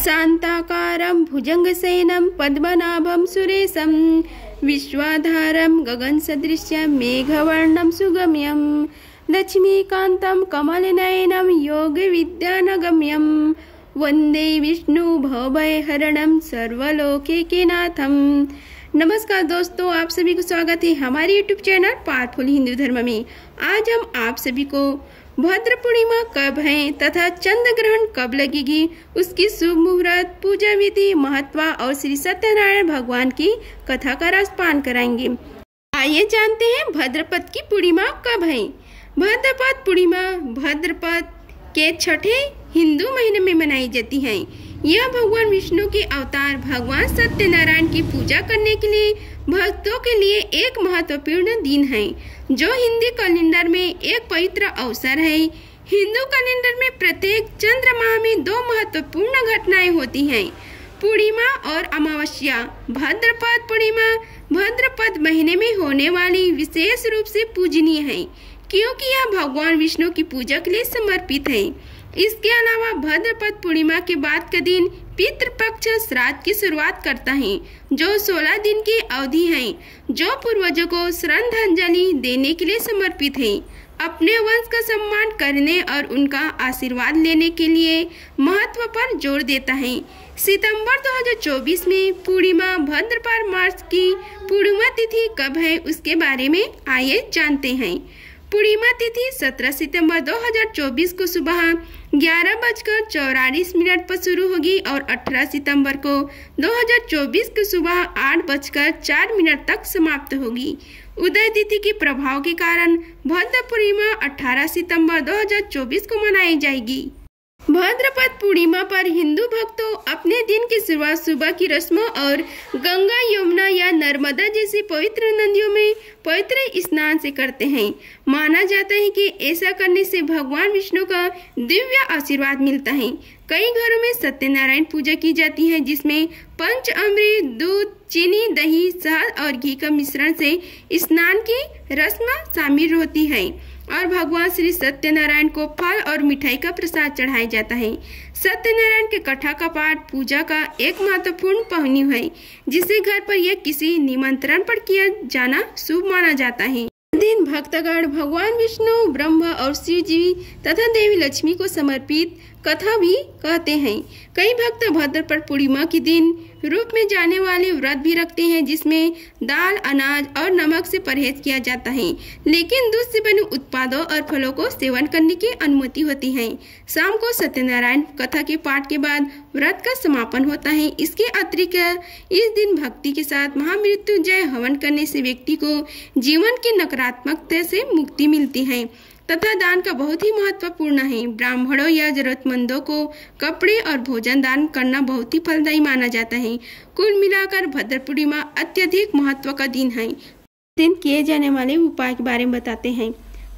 शांताकारं भुजंगशयनं पद्मनाभं सुरेशं विश्वाधारं गगनसदृशं मेघवर्णं सुगम्यं लक्ष्मीकान्तं कमलनयनं योगविद्यानगम्यं वंदे विष्णु भवभयहरणं सर्वलोकैकनाथं। नमस्कार दोस्तों, आप सभी को स्वागत है हमारे YouTube चैनल पावरफुल हिंदू धर्म में। आज हम आप सभी को भद्र पूर्णिमा कब है तथा चंद्र ग्रहण कब लगेगी, उसकी शुभ मुहूर्त, पूजा विधि, महत्व और श्री सत्यनारायण भगवान की कथा का रसपान कराएंगे। आइए जानते हैं भाद्रपद की पूर्णिमा कब है। भाद्रपद पूर्णिमा भाद्रपद के छठे हिंदू महीने में मनाई जाती है। यह भगवान विष्णु के अवतार भगवान सत्यनारायण की पूजा करने के लिए भक्तों के लिए एक महत्वपूर्ण दिन है, जो हिंदी कैलेंडर में एक पवित्र अवसर है। हिंदू कैलेंडर में प्रत्येक चंद्र माह में दो महत्वपूर्ण घटनाएं होती हैं, पूर्णिमा और अमावस्या। भाद्रपद पूर्णिमा भाद्रपद महीने में होने वाली विशेष रूप से पूजनीय है, क्योंकि यह भगवान विष्णु की पूजा के लिए समर्पित है। इसके अलावा भाद्रपद पूर्णिमा के बाद का दिन पितृपक्ष श्राद्ध की शुरुआत करता है, जो 16 दिन की अवधि है, जो पूर्वजों को श्रद्धांजलि देने के लिए समर्पित है, अपने वंश का सम्मान करने और उनका आशीर्वाद लेने के लिए महत्व पर जोर देता है। सितंबर 2024 में पूर्णिमा भाद्रपद मास की पूर्णिमा तिथि कब है, उसके बारे में आइए जानते हैं। पूर्णिमा तिथि 17 सितंबर 2024 को सुबह 11:44 पर शुरू होगी और 18 सितंबर को 2024 को सुबह 8:04 तक समाप्त होगी। उदय तिथि के प्रभाव के कारण भाद्र पूर्णिमा 18 सितंबर 2024 को मनाई जाएगी। भाद्रपद पूर्णिमा पर हिंदू भक्तों अपने दिन की शुरुआत सुबह की रस्मों और गंगा, यमुना या नर्मदा जैसी पवित्र नदियों में पवित्र स्नान से करते हैं। माना जाता है कि ऐसा करने से भगवान विष्णु का दिव्य आशीर्वाद मिलता है। कई घरों में सत्यनारायण पूजा की जाती है, जिसमें पंचामृत, दूध, चीनी, दही, शहद और घी का मिश्रण से स्नान की रस्म शामिल होती है और भगवान श्री सत्यनारायण को फल और मिठाई का प्रसाद चढ़ाया जाता है। सत्यनारायण के कथा का पाठ पूजा का एक महत्वपूर्ण पहलू है, जिसे घर पर या किसी निमंत्रण पर किया जाना शुभ माना जाता है। दिन भक्तगण भगवान विष्णु, ब्रह्मा और शिव जी तथा देवी लक्ष्मी को समर्पित कथा भी कहते हैं। कई भक्त भाद्रपद पूर्णिमा के दिन रूप में जाने वाले व्रत भी रखते हैं, जिसमें दाल, अनाज और नमक से परहेज किया जाता है, लेकिन दूध से बने उत्पादों और फलों को सेवन करने की अनुमति होती है। शाम को सत्यनारायण कथा के पाठ के बाद व्रत का समापन होता है। इसके अतिरिक्त इस दिन भक्ति के साथ महामृत्युंजय हवन करने से व्यक्ति को जीवन की नकारात्मकता से मुक्ति मिलती है तथा दान का बहुत ही महत्वपूर्ण है। ब्राह्मणों या जरूरतमंदों को कपड़े और भोजन दान करना बहुत ही फलदायी माना जाता है। कुल मिलाकर भाद्र पूर्णिमा अत्यधिक महत्व का दिन है। दिन किए जाने वाले उपाय के बारे में बताते हैं।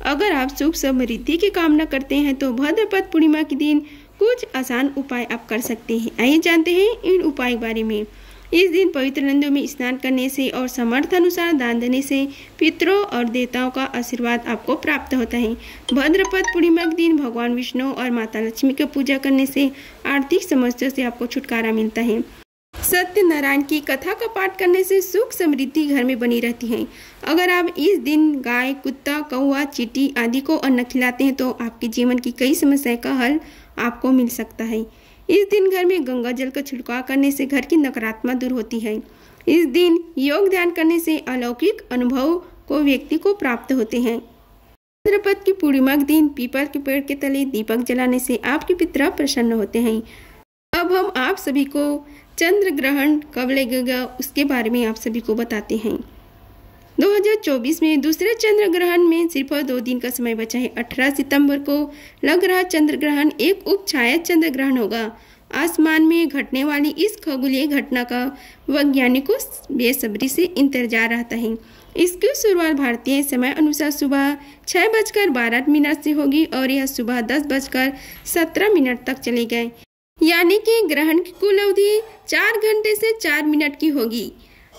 अगर आप सुख समृद्धि की कामना करते हैं तो भाद्रपद पूर्णिमा के दिन कुछ आसान उपाय आप कर सकते हैं। आइए जानते हैं इन उपाय के बारे में। इस दिन पवित्र नदियों में स्नान करने से और समर्थ अनुसार दान देने से पितरों और देवताओं का आशीर्वाद आपको प्राप्त होता है। भाद्रपद पूर्णिमा के दिन भगवान विष्णु और माता लक्ष्मी की पूजा करने से आर्थिक समस्याओं से आपको छुटकारा मिलता है। सत्यनारायण की कथा का पाठ करने से सुख समृद्धि घर में बनी रहती है। अगर आप इस दिन गाय, कुत्ता, कौवा, चींटी आदि को अन्न खिलाते हैं तो आपके जीवन की कई समस्याओं का हल आपको मिल सकता है। इस दिन घर में गंगा जल का छिड़काव करने से घर की नकारात्मकता दूर होती है। इस दिन योग ध्यान करने से अलौकिक अनुभव को व्यक्ति को प्राप्त होते हैं। भाद्रपद की पूर्णिमा के दिन पीपल के पेड़ के तले दीपक जलाने से आपके पितर प्रसन्न होते हैं। अब हम आप सभी को चंद्र ग्रहण कब लगेगा उसके बारे में आप सभी को बताते हैं। 2024 में दूसरे चंद्र ग्रहण में सिर्फ 2 दिन का समय बचा है। 18 सितंबर को लग रहा चंद्र ग्रहण एक उपछाया चंद्र ग्रहण होगा। आसमान में घटने वाली इस खगोलीय घटना का वैज्ञानिकों बेसब्री से इंतजार रहता है। इसकी शुरुआत भारतीय समय अनुसार सुबह 6:12 से होगी और यह सुबह 10:17 तक चलेगा, यानी कि ग्रहण की कुल अवधि 4 घंटे से 4 मिनट की होगी।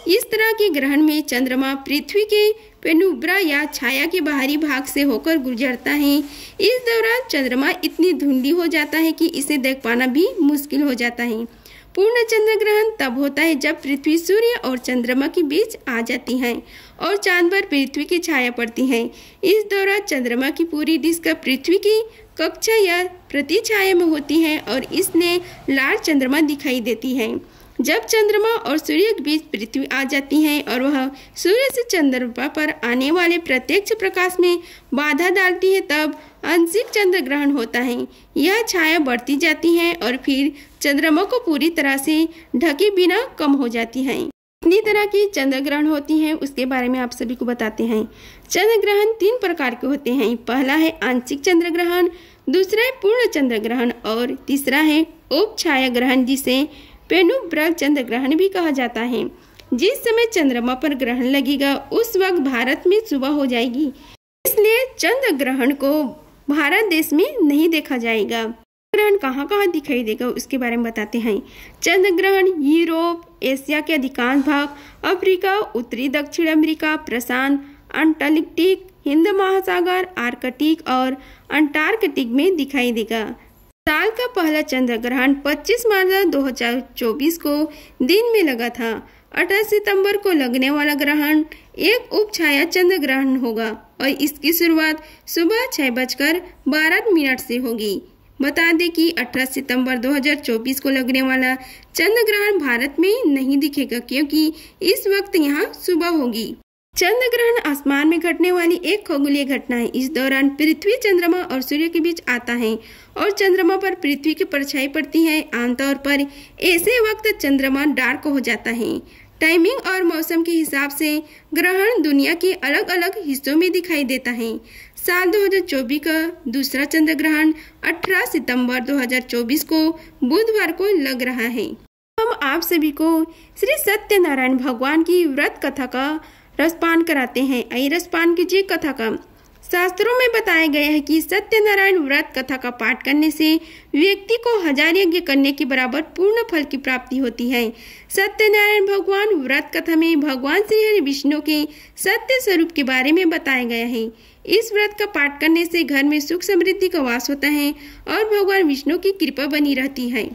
इस तरह के ग्रहण में चंद्रमा पृथ्वी के पेनुब्रा या छाया के बाहरी भाग से होकर गुजरता है। इस दौरान चंद्रमा इतनी धुंधली हो जाता है कि इसे देख पाना भी मुश्किल हो जाता है। पूर्ण चंद्र ग्रहण तब होता है जब पृथ्वी सूर्य और चंद्रमा के बीच आ जाती है और चांद पर पृथ्वी की छाया पड़ती है। इस दौरान चंद्रमा की पूरी डिस्क पृथ्वी की कक्षा या प्रतिछाया में होती है और इसने लाल चंद्रमा दिखाई देती है। जब चंद्रमा और सूर्य के बीच पृथ्वी आ जाती है और वह सूर्य से चंद्रमा पर आने वाले प्रत्यक्ष प्रकाश में बाधा डालती है, तब आंशिक चंद्र ग्रहण होता है। यह छाया बढ़ती जाती है और फिर चंद्रमा को पूरी तरह से ढके बिना कम हो जाती है। कितनी तरह की चंद्र ग्रहण होती हैं उसके बारे में आप सभी को बताते हैं। चंद्र ग्रहण 3 प्रकार के होते हैं। पहला है आंशिक चंद्र ग्रहण, दूसरा है पूर्ण चंद्र ग्रहण और तीसरा है उपछाया ग्रहण, जिसे पेनुब्रा चंद्र ग्रहण भी कहा जाता है। जिस समय चंद्रमा पर ग्रहण लगेगा उस वक्त भारत में सुबह हो जाएगी, इसलिए चंद्र ग्रहण को भारत देश में नहीं देखा जाएगा। ग्रहण कहाँ दिखाई देगा उसके बारे में बताते हैं। चंद्र ग्रहण यूरोप, एशिया के अधिकांश भाग, अफ्रीका, उत्तरी दक्षिण अमेरिका, प्रशांत, अंटार्कटिक, हिंद महासागर, आर्कटिक और अंटार्कटिक में दिखाई देगा। साल का पहला चंद्र ग्रहण 25 मार्च 2024 को दिन में लगा था। 18 सितंबर को लगने वाला ग्रहण एक उपछाया चंद्र ग्रहण होगा और इसकी शुरुआत सुबह 6:12 से होगी। बता दें कि 18 सितंबर 2024 को लगने वाला चंद्र ग्रहण भारत में नहीं दिखेगा क्योंकि इस वक्त यहाँ सुबह होगी। चंद्र ग्रहण आसमान में घटने वाली एक खगोलीय घटना है। इस दौरान पृथ्वी चंद्रमा और सूर्य के बीच आता है और चंद्रमा पर पृथ्वी की परछाई पड़ती है। आमतौर पर ऐसे वक्त चंद्रमा डार्क हो जाता है। टाइमिंग और मौसम के हिसाब से ग्रहण दुनिया के अलग अलग हिस्सों में दिखाई देता है। साल 2024 का दूसरा चंद्र ग्रहण 18 सितंबर 2024 को बुधवार को लग रहा है। हम आप सभी को श्री सत्यनारायण भगवान की व्रत कथा का रसपान कराते हैं। आइए रसपान कीजिए कथा का। शास्त्रों में बताया गया है कि सत्यनारायण व्रत कथा का पाठ करने से व्यक्ति को 1000 यज्ञ करने के बराबर पूर्ण फल की प्राप्ति होती है। सत्यनारायण भगवान व्रत कथा में भगवान श्री हरि विष्णु के सत्य स्वरूप के बारे में बताया गया है। इस व्रत का पाठ करने से घर में सुख समृद्धि का वास होता है और भगवान विष्णु की कृपा बनी रहती है।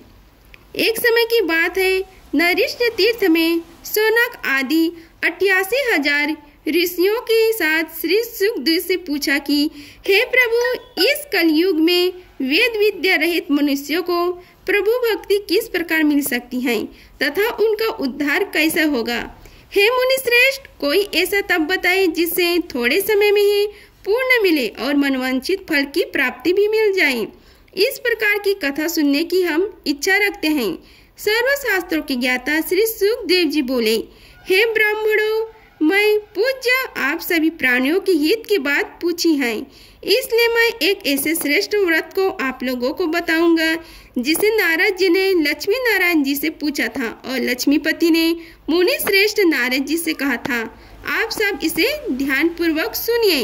एक समय की बात है, नरिष्ठ तीर्थ में सोनक आदि 88,000 ऋषियों के साथ श्री सुखदेव से पूछा कि हे प्रभु, इस कलयुग में वेद विद्या रहित मनुष्यों को प्रभु भक्ति किस प्रकार मिल सकती है तथा उनका उद्धार कैसा होगा। हे मुनि श्रेष्ठ, कोई ऐसा तप बताए जिससे थोड़े समय में ही पूर्ण मिले और मनवांछित फल की प्राप्ति भी मिल जाए। इस प्रकार की कथा सुनने की हम इच्छा रखते हैं। सर्वशास्त्रों के ज्ञाता श्री सुखदेव जी बोले, हे ब्राह्मणों, मैं पूज्य आप सभी प्राणियों के हित की बात पूछी है, इसलिए मैं एक ऐसे श्रेष्ठ व्रत को आप लोगों को बताऊंगा जिसे नारद जी ने लक्ष्मी नारायण जी से पूछा था और लक्ष्मीपति ने मुनि श्रेष्ठ नारद जी से कहा था। आप सब इसे ध्यान पूर्वक सुनिए।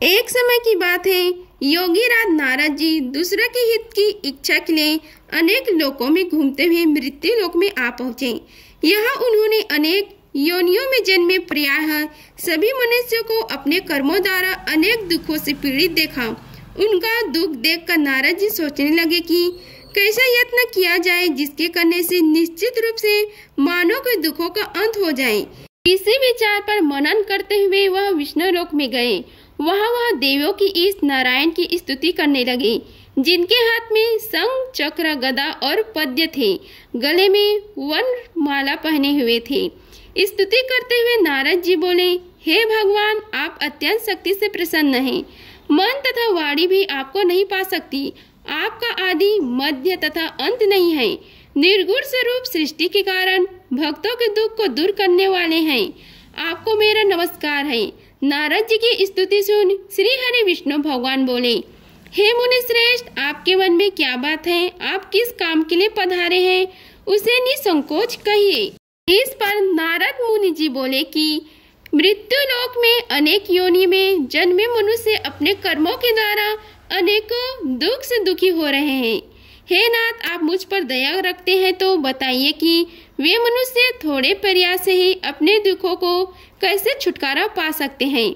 एक समय की बात है, योगी राज नारद जी दूसरे के हित की इच्छा के लिए अनेक लोकों में घूमते हुए मृत्यु लोक में आ पहुँचे। यहाँ उन्होंने अनेक योनियों में जन्मे प्रायः सभी मनुष्यों को अपने कर्मों द्वारा अनेक दुखों से पीड़ित देखा। उनका दुख देखकर नारद जी सोचने लगे कि कैसा यत्न किया जाए जिसके करने से निश्चित रूप से मानव के दुखों का अंत हो जाए। इसी विचार पर मनन करते हुए वह विष्णु लोक में गए। वह देवों की इस नारायण की स्तुति करने लगे, जिनके हाथ में शंख, चक्र, गदा और पद्य थे, गले में वन माला पहने हुए थे। स्तुति करते हुए नारद जी बोले, हे भगवान, आप अत्यंत शक्ति से प्रसन्न हैं। मन तथा वाणी भी आपको नहीं पा सकती। आपका आदि, मध्य तथा अंत नहीं है। निर्गुण स्वरूप सृष्टि के कारण भक्तों के दुख को दूर करने वाले हैं। आपको मेरा नमस्कार है। नारद जी की स्तुति सुन श्री हरि विष्णु भगवान बोले, हे मुनि श्रेष्ठ, आपके मन में क्या बात है? आप किस काम के लिए पधारे हैं? उसे निसंकोच कहिए। इस पर नारद मुनि जी बोले कि मृत्यु लोक में अनेक योनि में जन्मे मनुष्य अपने कर्मों के द्वारा अनेकों दुख से दुखी हो रहे हैं। हे नाथ, आप मुझ पर दया रखते हैं तो बताइए कि वे मनुष्य थोड़े प्रयास से ही अपने दुखों को कैसे छुटकारा पा सकते हैं।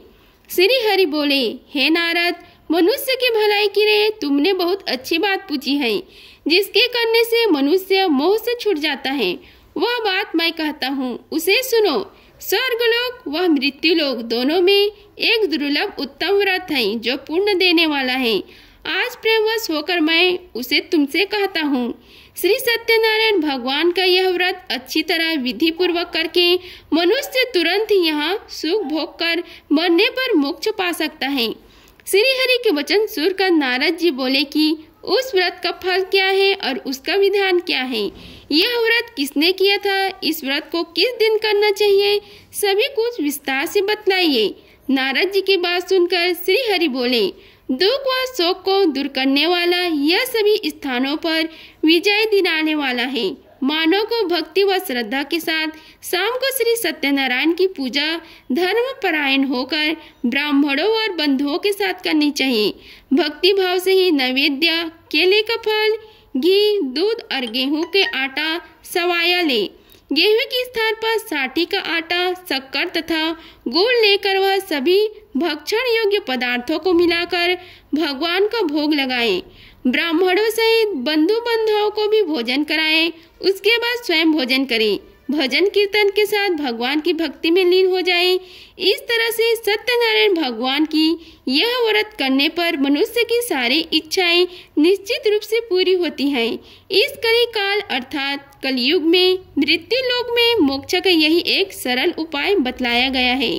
श्री हरि बोले, हे नारद, मनुष्य की भलाई के लिए तुमने बहुत अच्छी बात पूछी है, जिसके करने से मनुष्य मोह से छूट जाता है। वह बात मैं कहता हूँ, उसे सुनो। स्वर्गलोक व मृत्युलोक दोनों में एक दुर्लभ उत्तम व्रत है जो पुण्य देने वाला है। आज प्रेमवश होकर मैं उसे तुमसे कहता हूँ। श्री सत्यनारायण भगवान का यह व्रत अच्छी तरह विधि पूर्वक करके मनुष्य तुरंत ही यहाँ सुख भोग कर मरने पर मोक्ष पा सकता है। श्री हरि के वचन सुनकर नारद जी बोले कि उस व्रत का फल क्या है और उसका विधान क्या है, यह व्रत किसने किया था, इस व्रत को किस दिन करना चाहिए, सभी कुछ विस्तार से बतलाइए। नारद जी की बात सुनकर श्री हरि बोले, दुख व शोक को दूर करने वाला यह सभी स्थानों पर विजय दिलाने वाला है। मानव को भक्ति व श्रद्धा के साथ शाम को श्री सत्यनारायण की पूजा धर्म परायण होकर ब्राह्मणों और बंधुओं के साथ करनी चाहिए। भक्ति भाव से ही नैवेद्य, केले का फल, घी, दूध और गेहूं के आटा सवाया ले। गेहूं के स्थान पर साठी का आटा, शक्कर तथा गुड़ लेकर वह सभी भक्षण योग्य पदार्थों को मिलाकर भगवान का भोग लगाएं। ब्राह्मणों सहित बंधु बांधवों को भी भोजन कराएं। उसके बाद स्वयं भोजन करें। भजन कीर्तन के साथ भगवान की भक्ति में लीन हो जाएं। इस तरह से सत्यनारायण भगवान की यह व्रत करने पर मनुष्य की सारी इच्छाएं निश्चित रूप से पूरी होती हैं। इस कली काल अर्थात कलयुग में मृत्यु लोक में मोक्ष का यही एक सरल उपाय बतलाया गया है।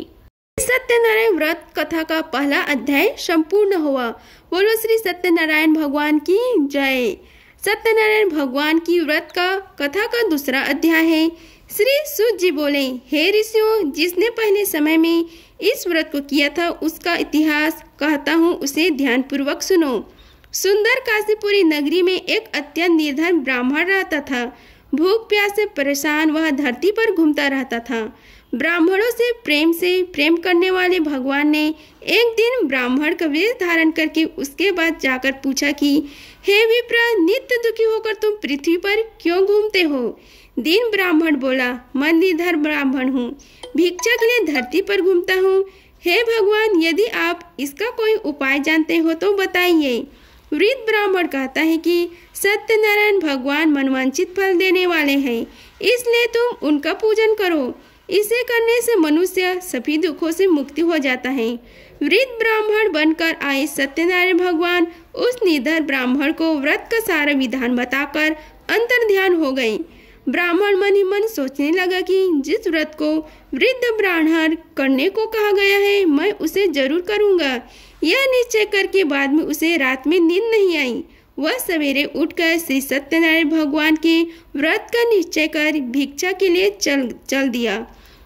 सत्यनारायण व्रत कथा का पहला अध्याय संपूर्ण हुआ। बोलो श्री सत्यनारायण भगवान की जय। सत्यनारायण भगवान की व्रत का कथा का दूसरा अध्याय है। श्री सूत जी बोले, हे ऋषियों, जिसने पहले समय में इस व्रत को किया था उसका इतिहास कहता हूँ, उसे ध्यान पूर्वक सुनो। सुंदर काशीपुरी नगरी में एक अत्यंत निर्धन ब्राह्मण रहता था। भूख प्यास से परेशान वह धरती पर घूमता रहता था। ब्राह्मणों से प्रेम करने वाले भगवान ने एक दिन ब्राह्मण का वेश धारण करके उसके बाद जाकर पूछा कि हे विप्र, नित्य दुखी होकर तुम पृथ्वी पर क्यों घूमते हो? दीन ब्राह्मण बोला, मैं निर्धन ब्राह्मण हूँ, भिक्षा के लिए धरती पर घूमता हूँ। हे भगवान, यदि आप इसका कोई उपाय जानते हो तो बताइए। वृद्ध ब्राह्मण कहता है कि सत्यनारायण भगवान मनवांछित फल देने वाले हैं, इसलिए तुम उनका पूजन करो। इसे करने से मनुष्य सभी दुखों से मुक्ति हो जाता है। वृद्ध ब्राह्मण बनकर आए सत्यनारायण भगवान उस निर्धन ब्राह्मण को व्रत का सारा विधान बताकर अंतर ध्यान हो गए। ब्राह्मण मन ही मन सोचने लगा कि जिस व्रत को वृद्ध ब्राह्मण करने को कहा गया है, मैं उसे जरूर करूँगा। यह निश्चय करके बाद में उसे रात में नींद नहीं आई। वह सवेरे उठकर श्री सत्यनारायण भगवान के व्रत का निश्चय कर भिक्षा के लिए चल दिया।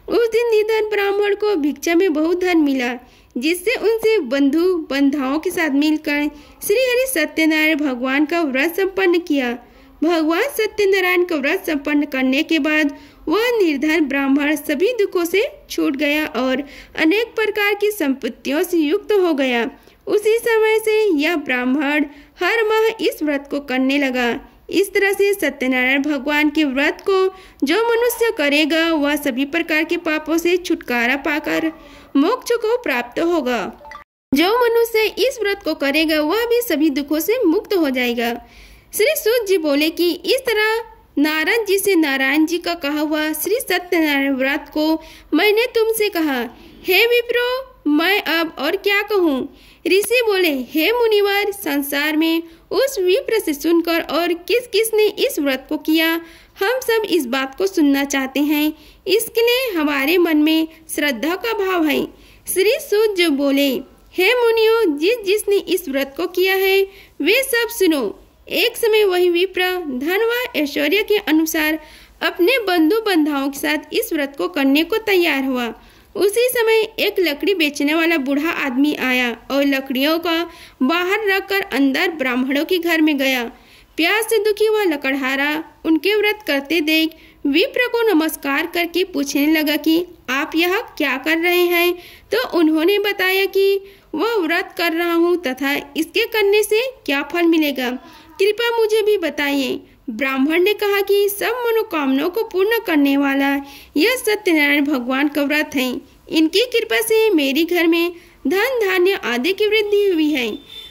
उस दिन निर्धन ब्राह्मण को भिक्षा में बहुत धन मिला, जिससे उनसे बंधु बांधवों के साथ मिलकर श्री हरि सत्यनारायण भगवान का व्रत संपन्न किया। भगवान सत्यनारायण का व्रत संपन्न करने के बाद वह निर्धन ब्राह्मण सभी दुखों से छूट गया और अनेक प्रकार की संपत्तियों से युक्त हो गया। उसी समय से यह ब्राह्मण हर माह इस व्रत को करने लगा। इस तरह से सत्यनारायण भगवान के व्रत को जो मनुष्य करेगा वह सभी प्रकार के पापों से छुटकारा पाकर मोक्ष को प्राप्त होगा। जो मनुष्य इस व्रत को करेगा वह भी सभी दुखों से मुक्त हो जाएगा। श्री सूत जी बोले कि इस तरह नारद जी से नारायण जी का कहा हुआ श्री सत्यनारायण व्रत को मैंने तुमसे कहा। हे विप्रो, मैं अब और क्या कहूँ? ऋषि बोले, हे मुनिवर, संसार में उस विप्र से सुनकर और किस किस ने इस व्रत को किया, हम सब इस बात को सुनना चाहते हैं। इसके लिए हमारे मन में श्रद्धा का भाव है। श्री सूत जी बोले, हे मुनियों, जिसने इस व्रत को किया है वे सब सुनो। एक समय वही विप्र धन व ऐश्वर्य के अनुसार अपने बंधु बांधवों के साथ इस व्रत को करने को तैयार हुआ। उसी समय एक लकड़ी बेचने वाला बूढ़ा आदमी आया और लकड़ियों का बाहर रखकर अंदर ब्राह्मणों के घर में गया। प्यास से दुखी वह लकड़हारा उनके व्रत करते देख विप्र को नमस्कार करके पूछने लगा कि आप यह क्या कर रहे हैं? तो उन्होंने बताया कि वह व्रत कर रहा हूँ तथा इसके करने से क्या फल मिलेगा। कृपया मुझे भी बताइए। ब्राह्मण ने कहा कि सब मनोकामनाओं को पूर्ण करने वाला यह सत्यनारायण भगवान का व्रत है। इनकी कृपा से मेरे घर में धन धान्य आदि की वृद्धि हुई है।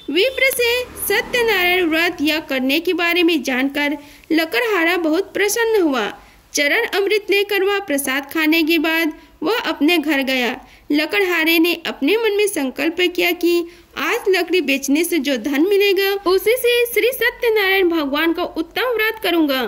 विप्र से सत्यनारायण व्रत या करने के बारे में जानकर लकड़हारा बहुत प्रसन्न हुआ। चरण अमृत लेकर वह प्रसाद खाने के बाद वह अपने घर गया। लकड़हारे ने अपने मन में संकल्प किया कि आज लकड़ी बेचने से जो धन मिलेगा उसी से श्री सत्यनारायण भगवान का उत्तम व्रत करूंगा।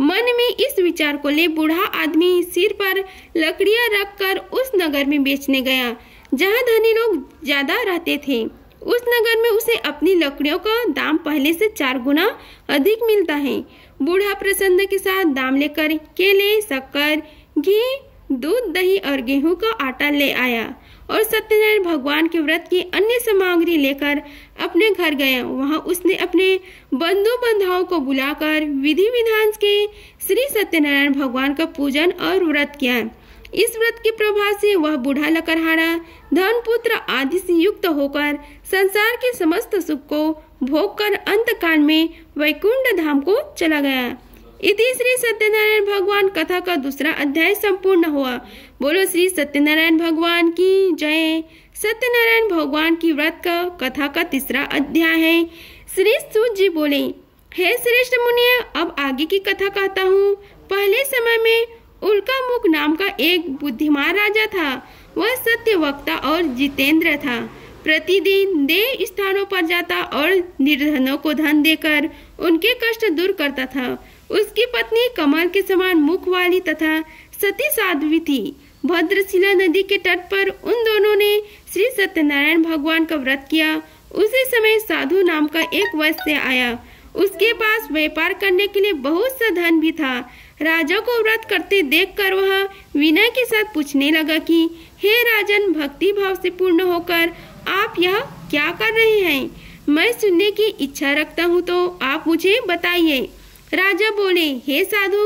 मन में इस विचार को ले बूढ़ा आदमी सिर पर लकड़ियां रखकर उस नगर में बेचने गया जहां धनी लोग ज्यादा रहते थे। उस नगर में उसे अपनी लकड़ियों का दाम पहले से 4 गुना अधिक मिलता है। बूढ़ा प्रसन्न के साथ दाम लेकर केले, शक्कर, घी, दूध, दही और गेहूं का आटा ले आया और सत्यनारायण भगवान के व्रत की अन्य सामग्री लेकर अपने घर गया। वहां उसने अपने बंधु बांधवों को बुलाकर विधि विधान के श्री सत्यनारायण भगवान का पूजन और व्रत किया। इस व्रत के प्रभाव से वह बूढ़ा लकड़हारा धन पुत्र आदि से युक्त होकर संसार के समस्त सुख को भोग कर अंतकाल में वैकुंठ धाम को चला गया। इति श्री सत्यनारायण भगवान कथा का दूसरा अध्याय संपूर्ण हुआ। बोलो श्री सत्यनारायण भगवान की जय। सत्यनारायण भगवान की व्रत का कथा का तीसरा अध्याय है। श्री सूत जी बोले, हे श्रेष्ठ मुनिये, अब आगे की कथा कहता हूँ। पहले समय में उल्का मुख नाम का एक बुद्धिमान राजा था। वह सत्य वक्ता और जितेंद्र था। प्रतिदिन देव स्थानों पर जाता और निर्धनों को धन देकर उनके कष्ट दूर करता था। उसकी पत्नी कमल के समान मुख वाली तथा सती साध्वी थी। भद्रशिला नदी के तट पर उन दोनों ने श्री सत्यनारायण भगवान का व्रत किया। उसी समय साधु नाम का एक वैश्य आया। उसके पास व्यापार करने के लिए बहुत सा धन भी था। राजा को व्रत करते देखकर वह विनय के साथ पूछने लगा कि हे राजन, भक्ति भाव से पूर्ण होकर आप यह क्या कर रहे हैं? मैं सुनने की इच्छा रखता हूँ, तो आप मुझे बताइए। राजा बोले, हे साधु,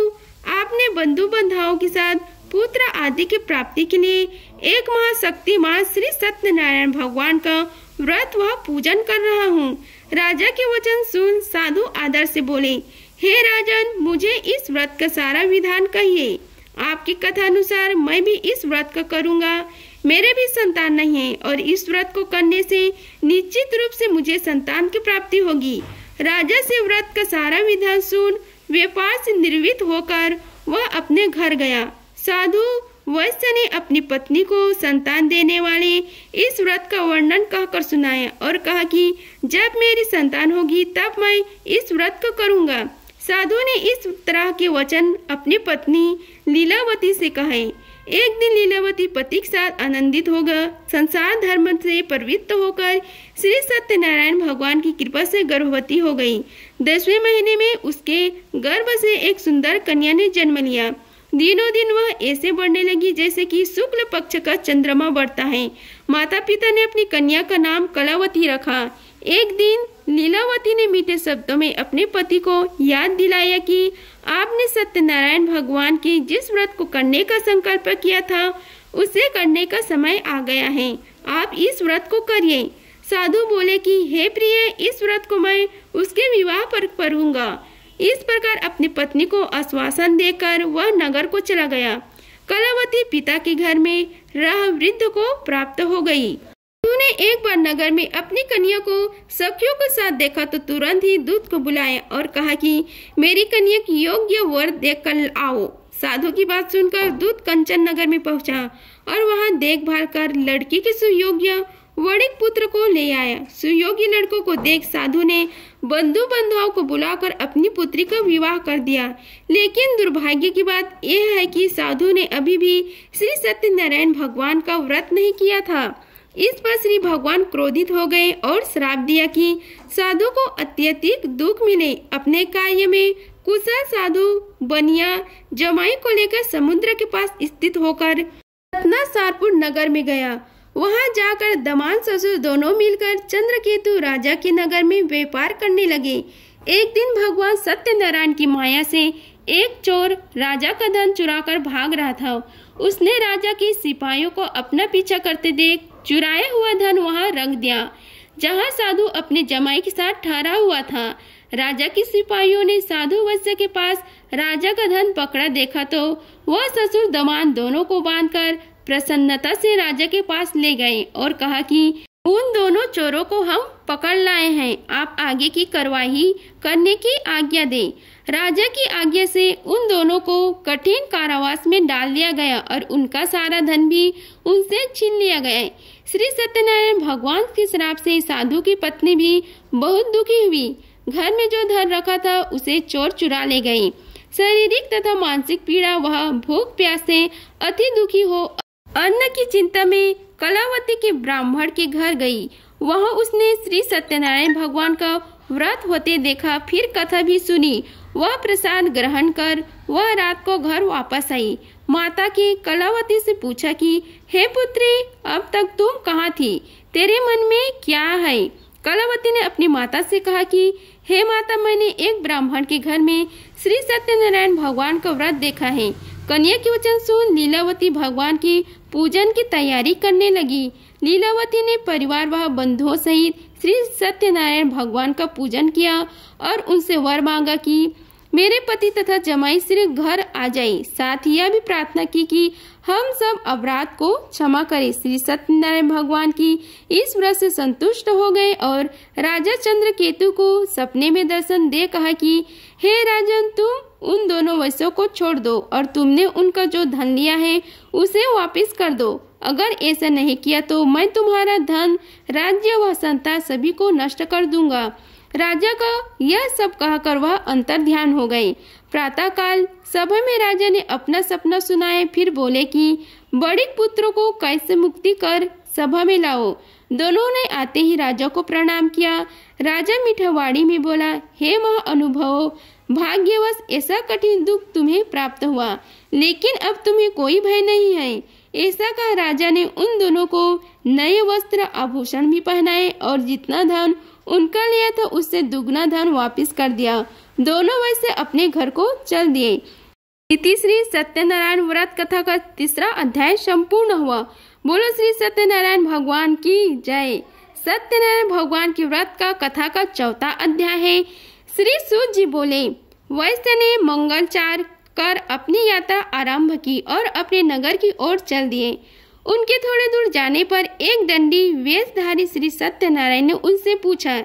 आपने बंधु बांधवों के साथ पुत्र आदि की प्राप्ति के लिए एक महाशक्तिमान श्री सत्यनारायण भगवान का व्रत व पूजन कर रहा हूँ। राजा के वचन सुन साधु आदर से बोले, हे राजन, मुझे इस व्रत का सारा विधान कहिए। आपकी कथा अनुसार मैं भी इस व्रत का करूँगा। मेरे भी संतान नहीं है और इस व्रत को करने से निश्चित रूप से मुझे संतान की प्राप्ति होगी। राजा से व्रत का सारा विधान सुन व्यापार से निर्वृत्त होकर वह अपने घर गया। साधु वैश्य ने अपनी पत्नी को संतान देने वाले इस व्रत का वर्णन कहकर सुनाया और कहा कि जब मेरी संतान होगी तब मैं इस व्रत को करूँगा। साधु ने इस तरह के वचन अपनी पत्नी लीलावती से कहे। एक दिन लीलावती पति के साथ आनंदित होकर संसार धर्म से प्रवृत्त होकर श्री सत्यनारायण भगवान की कृपा से गर्भवती हो गई। 10वें महीने में उसके गर्भ से एक सुंदर कन्या ने जन्म लिया। दिनों दिन वह ऐसे बढ़ने लगी जैसे कि शुक्ल पक्ष का चंद्रमा बढ़ता है। माता पिता ने अपनी कन्या का नाम कलावती रखा। एक दिन लीलावती ने मीठे शब्दों में अपने पति को याद दिलाया कि आपने सत्यनारायण भगवान के जिस व्रत को करने का संकल्प किया था उसे करने का समय आ गया है। आप इस व्रत को करिए। साधु बोले कि हे प्रिय, इस व्रत को मैं उसके विवाह पर करूँगा। इस प्रकार अपनी पत्नी को आश्वासन देकर वह नगर को चला गया। कलावती पिता के घर में रह वृद्ध को प्राप्त हो गई। तूने एक बार नगर में अपनी कन्या को सखियों के साथ देखा तो तुरंत ही दूत को बुलाया और कहा कि मेरी कन्या की योग्य वर देख कर आओ। साधु की बात सुनकर दूत कंचन नगर में पहुंचा और वहां देखभाल कर लड़की के सुयोग्य वणिक पुत्र को ले आया। सुयोग्य लड़कों को देख साधु ने बंधु बांधवों को बुलाकर अपनी पुत्री का विवाह कर दिया। लेकिन दुर्भाग्य की बात यह है कि साधु ने अभी भी श्री सत्यनारायण भगवान का व्रत नहीं किया था। इस पर श्री भगवान क्रोधित हो गए और श्राप दिया कि साधु को अत्यधिक दुख मिले। अपने कार्य में कुशल साधु बनिया जमाई को लेकर समुद्र के पास स्थित होकर रत्नासारपुर नगर में गया। वहां जाकर दमाद ससुर दोनों मिलकर चंद्रकेतु राजा के नगर में व्यापार करने लगे। एक दिन भगवान सत्यनारायण की माया से एक चोर राजा का धन चुराकर भाग रहा था। उसने राजा के सिपाहियों को अपना पीछा करते देख चुराया हुआ धन वहां रख दिया जहां साधु अपने जमाई के साथ ठहरा हुआ था। राजा के सिपाहियों ने साधु वैश्य के पास राजा का धन पकड़ा देखा तो वह ससुर दामाद दोनों को बांधकर प्रसन्नता से राजा के पास ले गए और कहा कि उन दोनों चोरों को हम पकड़ लाए हैं, आप आगे की कार्रवाई करने की आज्ञा दें। राजा की आज्ञा से उन दोनों को कठिन कारावास में डाल दिया गया और उनका सारा धन भी उनसे छीन लिया गया। श्री सत्यनारायण भगवान के श्राप से साधु की पत्नी भी बहुत दुखी हुई। घर में जो धन रखा था उसे चोर चुरा ले गए। शारीरिक तथा मानसिक पीड़ा, वह भूख प्यास से अति दुखी हो अन्न की चिंता में कलावती के ब्राह्मण के घर गई। वहां उसने श्री सत्यनारायण भगवान का व्रत होते देखा, फिर कथा भी सुनी। वह प्रसाद ग्रहण कर वह रात को घर वापस आई। माता की कलावती से पूछा कि हे पुत्री, अब तक तुम कहाँ थी, तेरे मन में क्या है? कलावती ने अपनी माता से कहा कि हे माता, मैंने एक ब्राह्मण के घर में श्री सत्यनारायण भगवान का व्रत देखा है। कन्या के वचन सुन लीलावती भगवान की पूजन की तैयारी करने लगी। लीलावती ने परिवार व बंधुओं सहित श्री सत्यनारायण भगवान का पूजन किया और उनसे वर मांगा कि मेरे पति तथा जमाई श्री घर आ जाए। साथ ही यह भी प्रार्थना की कि हम सब अपराध को क्षमा करें। श्री सत्यनारायण भगवान की इस व्रत से संतुष्ट हो गए और राजा चंद्रकेतु को सपने में दर्शन दे कहा कि हे राजन, तुम उन दोनों वैश्यों को छोड़ दो और तुमने उनका जो धन लिया है उसे वापस कर दो। अगर ऐसा नहीं किया तो मैं तुम्हारा धन, राज्य व संतान सभी को नष्ट कर दूंगा। राजा का यह सब कहकर वह अंतर ध्यान हो गए। प्रातः काल सभा में राजा ने अपना सपना सुनाया, फिर बोले कि बड़े पुत्रों को कैसे मुक्ति कर सभा में लाओ। दोनों ने आते ही राजा को प्रणाम किया। राजा मीठावाड़ी में बोला, हे महाअनुभव, भाग्यवश ऐसा कठिन दुख तुम्हें प्राप्त हुआ, लेकिन अब तुम्हें कोई भय नहीं है। ऐसा कहा राजा ने उन दोनों को नए वस्त्र आभूषण भी पहनाए और जितना धन उनका लिया था उससे दुगना धन वापस कर दिया। दोनों वैसे अपने घर को चल दिए। इति श्री सत्यनारायण व्रत कथा का 3रा अध्याय संपूर्ण हुआ। बोलो श्री सत्यनारायण भगवान की जय। सत्यनारायण भगवान की व्रत का कथा का 4था अध्याय है। श्री सूत जी बोले, वैश्य ने मंगलचार कर अपनी यात्रा आरंभ की और अपने नगर की ओर चल दिए। उनके थोड़े दूर जाने पर एक दंडी वेशधारी श्री सत्यनारायण ने उनसे पूछा,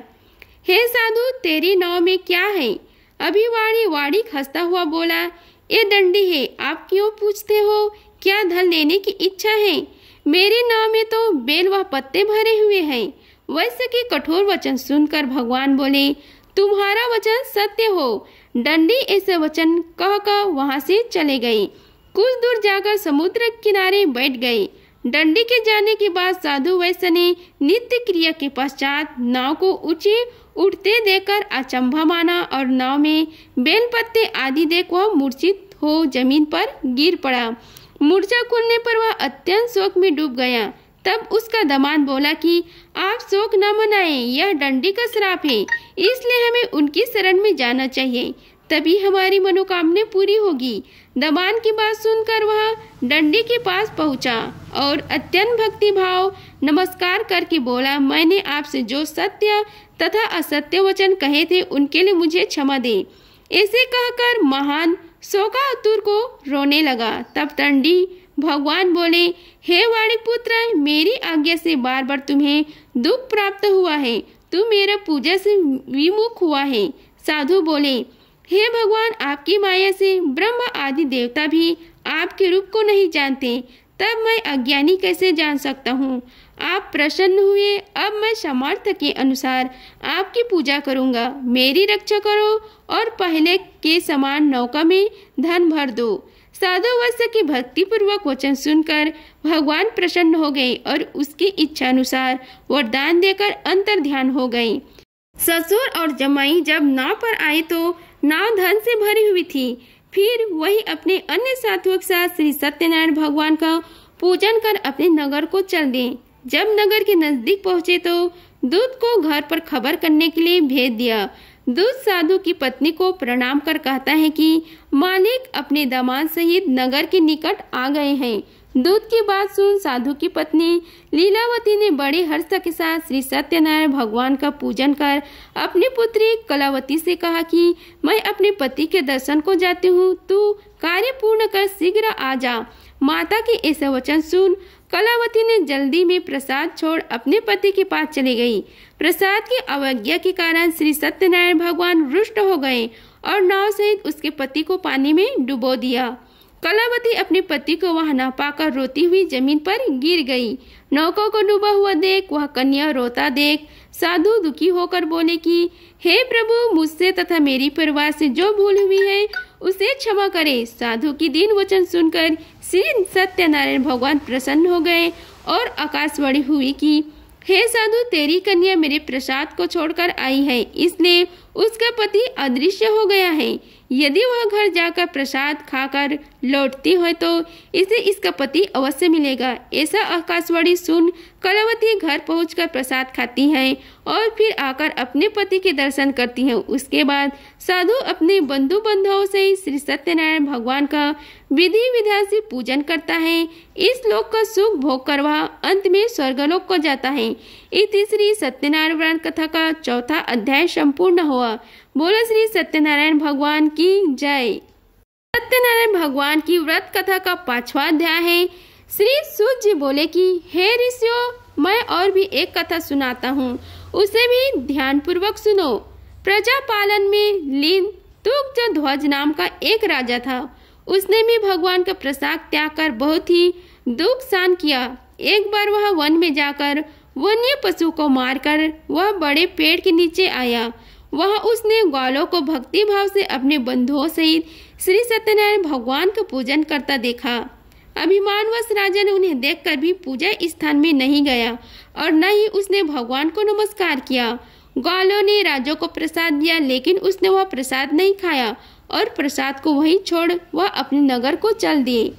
हे साधु, तेरी नाव में क्या है? अभिवाड़ी वाड़ी हंसता हुआ बोला, ये दंडी है, आप क्यों पूछते हो? क्या धन लेने की इच्छा है? मेरी नाव में तो बेल व पत्ते भरे हुए हैं। वैश्य के कठोर वचन सुनकर भगवान बोले, तुम्हारा वचन सत्य हो। दंडी ऐसे वचन कहकर वहां से चले गए। कुछ दूर जाकर समुद्र किनारे बैठ गए। दंडी के जाने के बाद साधु वैश्य ने नित्य क्रिया के पश्चात नाव को ऊंचे उठते देखकर अचंभा माना और नाव में बेल पत्ते आदि देख वह मूर्छित हो जमीन पर गिर पड़ा। मूर्छा खुलने पर वह अत्यंत शोक में डूब गया। तब उसका दामाद बोला कि आप शोक न मनाएं, यह दंडी का श्राप है, इसलिए हमें उनकी शरण में जाना चाहिए, तभी हमारी मनोकामना पूरी होगी। दामाद की बात सुनकर वह दंडी के पास पहुंचा और अत्यंत भक्ति भाव नमस्कार करके बोला, मैंने आपसे जो सत्य तथा असत्य वचन कहे थे उनके लिए मुझे क्षमा दे। ऐसे कहकर महान शोकातुर को रोने लगा। तब दंडी भगवान बोले, हे वाणी पुत्र, मेरी आज्ञा से बार बार तुम्हें दुख प्राप्त हुआ है, तू मेरा पूजा से विमुख हुआ है। साधु बोले, हे भगवान, आपकी माया से ब्रह्म आदि देवता भी आपके रूप को नहीं जानते, तब मैं अज्ञानी कैसे जान सकता हूँ? आप प्रसन्न हुए, अब मैं सामर्थ्य के अनुसार आपकी पूजा करूँगा। मेरी रक्षा करो और पहले के समान नौका में धन भर दो। साधु वैश्य की भक्ति पूर्वक वचन सुनकर भगवान प्रसन्न हो गए और उसकी इच्छा अनुसार वरदान देकर अंतर ध्यान हो गए। ससुर और जमाई जब नाव पर आए तो नाव धन से भरी हुई थी। फिर वही अपने अन्य साथियों के साथ श्री सत्यनारायण भगवान का पूजन कर अपने नगर को चल दिए। जब नगर के नजदीक पहुंचे तो दूत को घर पर खबर करने के लिए भेज दिया। दूत साधु की पत्नी को प्रणाम कर कहता है कि मालिक अपने दामाद सहित नगर के निकट आ गए हैं। दूत की बात सुन साधु की पत्नी लीलावती ने बड़े हर्ष के साथ श्री सत्यनारायण भगवान का पूजन कर अपनी पुत्री कलावती से कहा कि मैं अपने पति के दर्शन को जाती हूँ, तू कार्य पूर्ण कर शीघ्र आ जा। माता के ऐसा वचन सुन कलावती ने जल्दी में प्रसाद छोड़ अपने पति के पास चली गई। प्रसाद की अवज्ञा के कारण श्री सत्यनारायण भगवान रुष्ट हो गए और नाव सहित उसके पति को पानी में डुबो दिया। कलावती अपने पति को वहां न पाकर रोती हुई जमीन पर गिर गई। नौका को डूबा हुआ देख वह कन्या रोता देख साधु दुखी होकर बोले कि हे प्रभु, मुझसे तथा मेरी परिवार से जो भूल हुई है उसे क्षमा करे। साधु की दीन वचन सुनकर श्री सत्यनारायण भगवान प्रसन्न हो गए और आकाशवाणी हुई कि हे साधु, तेरी कन्या मेरे प्रसाद को छोड़कर आई है, इसलिए उसका पति अदृश्य हो गया है। यदि वह घर जाकर प्रसाद खाकर लौटती है तो इसे इसका पति अवश्य मिलेगा। ऐसा आकाशवाणी सुन कलावती घर पहुंचकर प्रसाद खाती है और फिर आकर अपने पति के दर्शन करती है। उसके बाद साधु अपने बंधु बांधवों से श्री सत्यनारायण भगवान का विधि विधान से पूजन करता है। इस लोक का सुख भोग कर वह अंत में स्वर्गलोक को जाता है। इति श्री सत्यनारायण व्रत कथा का चौथा अध्याय संपूर्ण हुआ। बोलो श्री सत्यनारायण भगवान की जय। सत्यनारायण भगवान की व्रत कथा का 5वां अध्याय है। श्री सूत जी बोले कि हे ऋषियों, मैं और भी एक कथा सुनाता हूँ, उसे भी ध्यान पूर्वक सुनो। प्रजा पालन में लीन तुग्ज ध्वज नाम का एक राजा था। उसने भी भगवान का प्रसाद त्याग कर बहुत ही दुख सहन किया। एक बार वह वन में जाकर वन्य पशु को मारकर वह बड़े पेड़ के नीचे आया। वहां उसने ग्वालों को भक्ति भाव से अपने बंधुओं सहित श्री सत्यनारायण भगवान का पूजन करता देखा। अभिमानवश राजा ने उन्हें देखकर भी पूजा स्थान में नहीं गया और न ही उसने भगवान को नमस्कार किया। ग्वालों ने राजा को प्रसाद दिया, लेकिन उसने वह प्रसाद नहीं खाया और प्रसाद को वहीं छोड़ वह अपने नगर को चल दिए।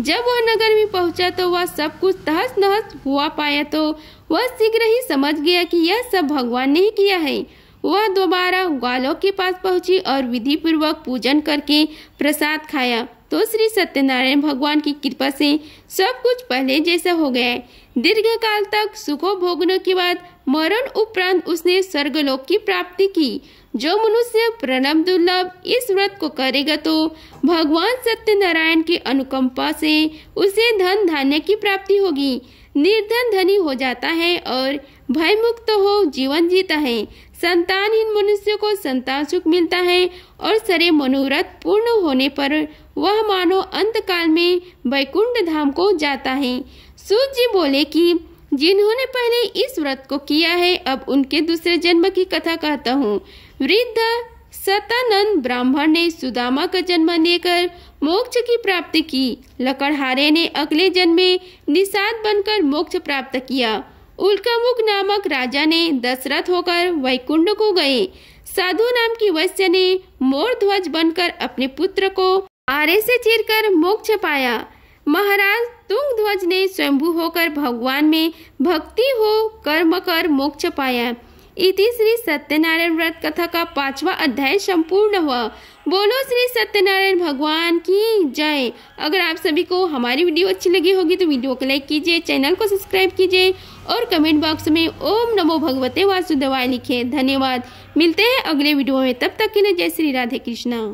जब वह नगर में पहुंचा तो वह सब कुछ तहस नहस हुआ पाया तो वह शीघ्र ही समझ गया कि यह सब भगवान ने ही किया है। वह दोबारा ग्वालों के पास पहुंची और विधि पूर्वक पूजन करके प्रसाद खाया तो श्री सत्यनारायण भगवान की कृपा से सब कुछ पहले जैसा हो गया। दीर्घ काल तक सुखों भोगने के बाद मरण उपरांत उसने स्वर्गलोक की प्राप्ति की। जो मनुष्य प्रणव दुर्लभ इस व्रत को करेगा तो भगवान सत्यनारायण की अनुकंपा से उसे धन धान्य की प्राप्ति होगी। निर्धन धनी हो जाता है और भय मुक्त हो जीवन जीता है। संतानहीन मनुष्य को संतान सुख मिलता है और सारे मनोरथ पूर्ण होने पर वह मानो अंत काल में वैकुंठ धाम को जाता है। सूत जी बोले कि जिन्होंने पहले इस व्रत को किया है अब उनके दूसरे जन्म की कथा कहता हूँ। वृद्ध सतानंद ब्राह्मण ने सुदामा का जन्म लेकर मोक्ष की प्राप्ति की। लकड़हारे ने अगले जन्म में निषाद बनकर मोक्ष प्राप्त किया। उल्कामुख नामक राजा ने दशरथ होकर वैकुंठ को गए। साधु नाम की वैश्य ने मोर ध्वज बनकर अपने पुत्र को आरे से चीरकर मोक्ष पाया। महाराज तुंग ध्वज ने स्वयंभू होकर भगवान में भक्ति हो कर्म कर मोक्ष पाया। इति श्री सत्यनारायण व्रत कथा का 5वां अध्याय संपूर्ण हुआ। बोलो श्री सत्यनारायण भगवान की जय। अगर आप सभी को हमारी वीडियो अच्छी लगी होगी तो वीडियो को लाइक कीजिए, चैनल को सब्सक्राइब कीजिए और कमेंट बॉक्स में ओम नमो भगवते वासुदेवाय लिखें। धन्यवाद। मिलते हैं अगले वीडियो में, तब तक के लिए जय श्री राधे कृष्णा।